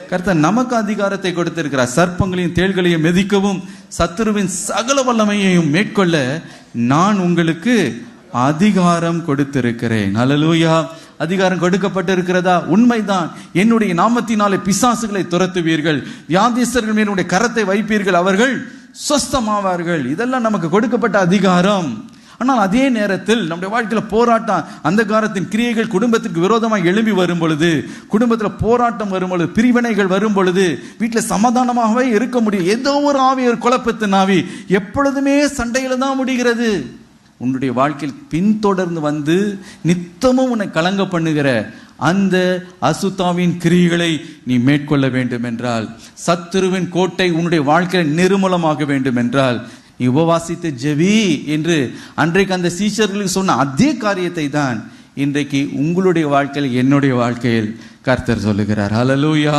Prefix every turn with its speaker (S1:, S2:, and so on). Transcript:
S1: கர்த்தர் நமக்கு அதிகாரத்தை கொடுத்திருக்கிறார். சர்ப்பங்களையும் தேள்களையும் மிதிக்கவும் சத்துருவின் சகல வல்லமையையும் மேற்கொள்ள நான் உங்களுக்கு அதிகாரம் கொடுத்திருக்கிறேன். ஹல்லேலூயா. அதிகாரம் கொடுக்கப்பட்டிருக்கிறதா? உண்மைதான். என்னுடைய நாமத்தினாலே பிசாசுகளை துரத்துவீர்கள், வியாதிஸ்தர்கள் மேல் உடைய கரத்தை வைப்பீர்கள், அவர்கள் சொஸ்தமாவார்கள். இதெல்லாம் நமக்கு கொடுக்கப்பட்ட அதிகாரம். ஆனால் அதே நேரத்தில் நம்முடைய வாழ்க்கையில போராட்டம், அந்த காலத்தின் கிரியைகள் குடும்பத்திற்கு விரோதமாக எழும்பி வரும் பொழுது, குடும்பத்தில் போராட்டம் வரும் பொழுது, பிரிவினைகள் வரும் பொழுது, வீட்டில் சமாதானமாகவே இருக்க முடியும். ஏதோ ஒரு ஆவி, ஒரு குழப்பத்தின் ஆவி எப்பொழுதுமே சண்டையில தான் முடிகிறது. உன்னுடைய வாழ்க்கையில் பின்தொடர்ந்து வந்து நித்தமும் உன்னை கலங்க பண்ணுகிற அந்த அசுத்தாவின் கிரியைகளை நீ மேற்கொள்ள வேண்டும் என்றால், சத்துருவின் கோட்டை உன்னுடைய வாழ்க்கையில் நிர்மூலமாக வேண்டும் என்றால், நீ உபவாசித்து ஜெபி என்று அன்றைக்கு அந்த சீஷர்களுக்கு சொன்ன அதே காரியத்தை தான் இன்றைக்கு உங்களுடைய வாழ்க்கையில், என்னுடைய வாழ்க்கையில் கர்த்தர் சொல்லுகிறார். ஹல்லேலூயா.